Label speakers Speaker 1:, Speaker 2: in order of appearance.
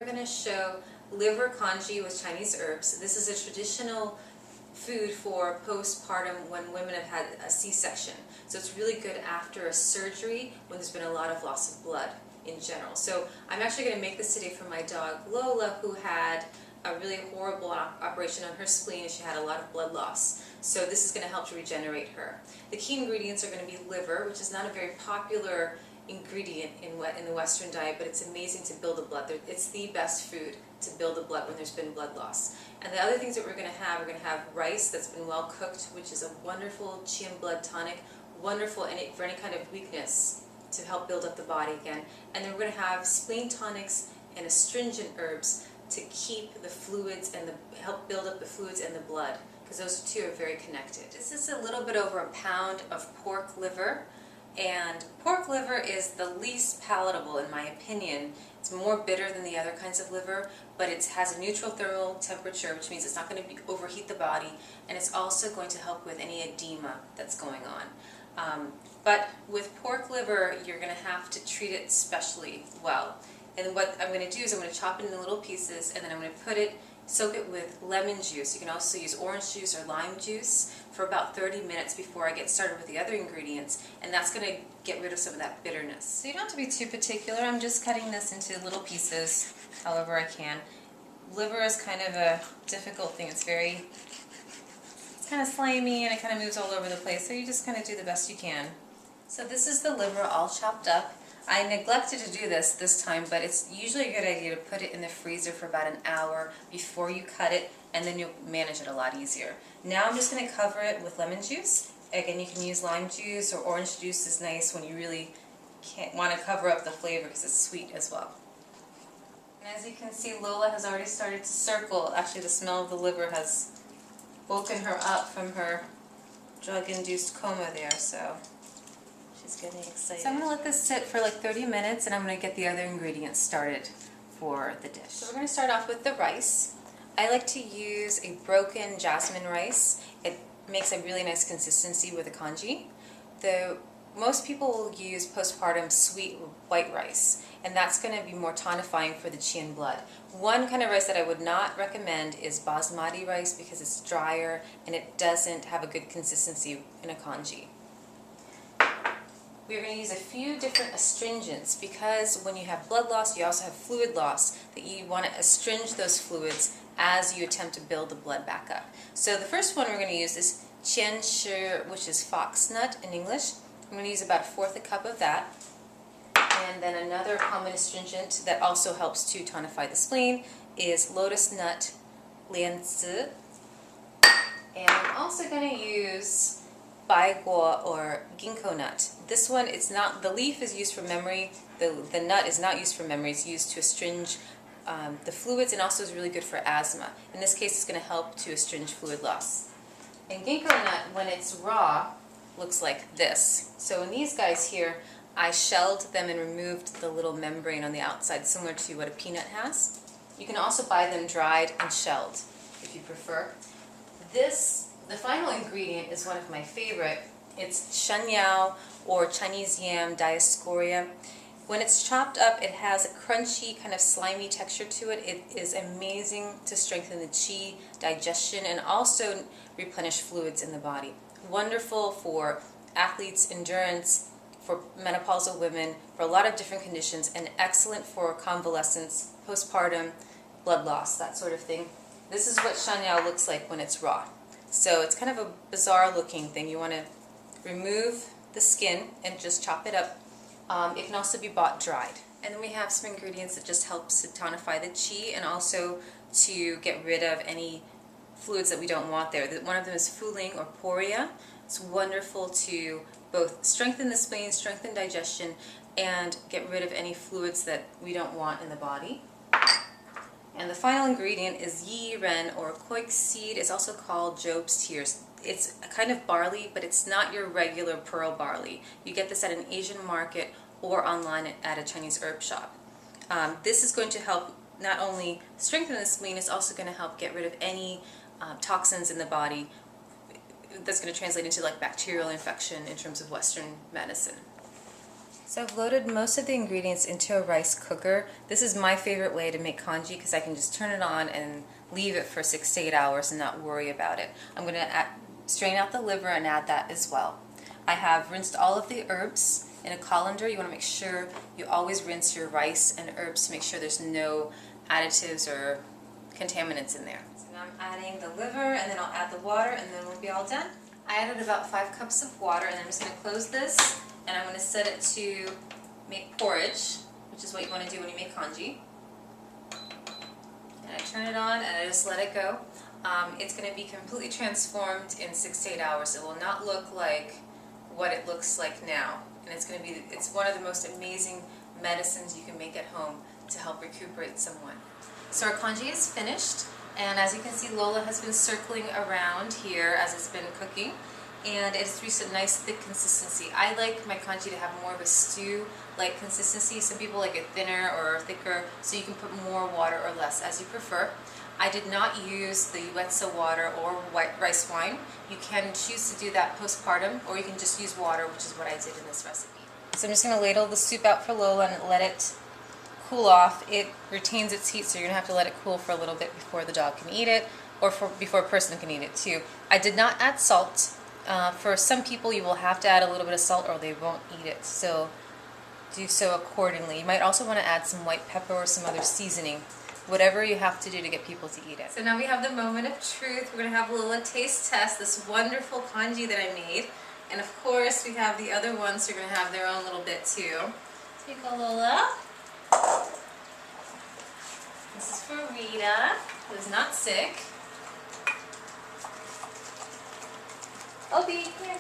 Speaker 1: We're going to show liver congee with Chinese herbs. This is a traditional food for postpartum when women have had a C-section. So it's really good after a surgery when there's been a lot of loss of blood in general. So I'm actually going to make this today for my dog Lola, who had a really horrible operation on her spleen and she had a lot of blood loss. So this is going to help to regenerate her. The key ingredients are going to be liver, which is not a very popular ingredient in the Western diet, but it's amazing to build the blood. It's the best food to build the blood when there's been blood loss. And the other things that we're going to have rice that's been well cooked, which is a wonderful Qin blood tonic, wonderful for any kind of weakness to help build up the body again. And then we're going to have spleen tonics and astringent herbs to keep the fluids and help build up the fluids and the blood, because those two are very connected. This is a little bit over a pound of pork liver. And pork liver is the least palatable in my opinion. It's more bitter than the other kinds of liver, but it has a neutral thermal temperature, which means it's not going to overheat the body, and it's also going to help with any edema that's going on. But with pork liver, you're going to have to treat it especially well. And what I'm going to do is I'm going to chop it into little pieces, and then I'm going to soak it with lemon juice. You can also use orange juice or lime juice for about 30 minutes before I get started with the other ingredients, and that's going to get rid of some of that bitterness. So you don't have to be too particular. I'm just cutting this into little pieces however I can. Liver is kind of a difficult thing. It's kind of slimy and it kind of moves all over the place, so you just kind of do the best you can. So this is the liver all chopped up. I neglected to do this time, but it's usually a good idea to put it in the freezer for about an hour before you cut it, and then you'll manage it a lot easier. Now I'm just going to cover it with lemon juice. Again, you can use lime juice, or orange juice is nice when you really want to cover up the flavor because it's sweet as well. And as you can see, Lola has already started to circle. Actually, the smell of the liver has woken her up from her drug-induced coma there, so she's getting excited. So I'm going to let this sit for like 30 minutes, and I'm going to get the other ingredients started for the dish. So we're going to start off with the rice. I like to use a broken jasmine rice. It makes a really nice consistency with the congee. Most people will use postpartum sweet white rice, and that's going to be more tonifying for the Qin blood. One kind of rice that I would not recommend is basmati rice because it's drier and it doesn't have a good consistency in a congee. We're going to use a few different astringents because when you have blood loss, you also have fluid loss, that you want to astringe those fluids as you attempt to build the blood back up. So the first one we're going to use is qian shi, which is foxnut in English. I'm going to use about 1/4 cup of that. And then another common astringent that also helps to tonify the spleen is lotus nut lianzi. And I'm also going to use baiguo or ginkgo nut. This one, the leaf is used for memory, the nut is not used for memory, it's used to astringe the fluids, and also is really good for asthma. In this case, it's going to help to astringe fluid loss. And ginkgo nut, when it's raw, looks like this. So in these guys here, I shelled them and removed the little membrane on the outside, similar to what a peanut has. You can also buy them dried and shelled, if you prefer. The final ingredient is one of my favorite. It's shenyao, or Chinese yam diascorea. When it's chopped up, it has a crunchy, kind of slimy texture to it. It is amazing to strengthen the qi, digestion, and also replenish fluids in the body. Wonderful for athletes, endurance, for menopausal women, for a lot of different conditions, and excellent for convalescence, postpartum, blood loss, that sort of thing. This is what shenyao looks like when it's raw. So it's kind of a bizarre looking thing. You want to remove the skin and just chop it up. It can also be bought dried. And then we have some ingredients that just helps to tonify the qi and also to get rid of any fluids that we don't want there. One of them is fuling or poria. It's wonderful to both strengthen the spleen, strengthen digestion, and get rid of any fluids that we don't want in the body. And the final ingredient is yi ren, or koik seed. It's also called Job's tears. It's a kind of barley, but it's not your regular pearl barley. You get this at an Asian market or online at a Chinese herb shop. This is going to help not only strengthen the spleen, it's also going to help get rid of any toxins in the body that's going to translate into like bacterial infection in terms of Western medicine. So I've loaded most of the ingredients into a rice cooker. This is my favorite way to make congee because I can just turn it on and leave it for 6 to 8 hours and not worry about it. I'm going to strain out the liver and add that as well. I have rinsed all of the herbs in a colander. You want to make sure you always rinse your rice and herbs to make sure there's no additives or contaminants in there. So now I'm adding the liver, and then I'll add the water, and then we'll be all done. I added about 5 cups of water, and I'm just going to close this, and I'm going to set it to make porridge, which is what you want to do when you make congee. And I turn it on, and I just let it go. It's going to be completely transformed in 6 to 8 hours. It will not look like what it looks like now, and it's one of the most amazing medicines you can make at home to help recuperate someone. So our congee is finished, and as you can see, Lola has been circling around here as it's been cooking, and it's reached a nice thick consistency. I like my congee to have more of a stew-like consistency. Some people like it thinner or thicker, so you can put more water or less as you prefer. I did not use the yuetsu water or white rice wine. You can choose to do that postpartum, or you can just use water, which is what I did in this recipe. So I'm just going to ladle the soup out for Lola and let it cool off. It retains its heat, so you're going to have to let it cool for a little bit before the dog can eat it, or before a person can eat it too. I did not add salt. For some people you will have to add a little bit of salt or they won't eat it, so do so accordingly. You might also want to add some white pepper or some other seasoning, whatever you have to do to get people to eat it. So now we have the moment of truth. We're going to have Lola taste test this wonderful congee that I made, and of course we have the other ones who are going to have their own little bit too. Here you go, Lola. This is for Rita, who is not sick. Obi, here.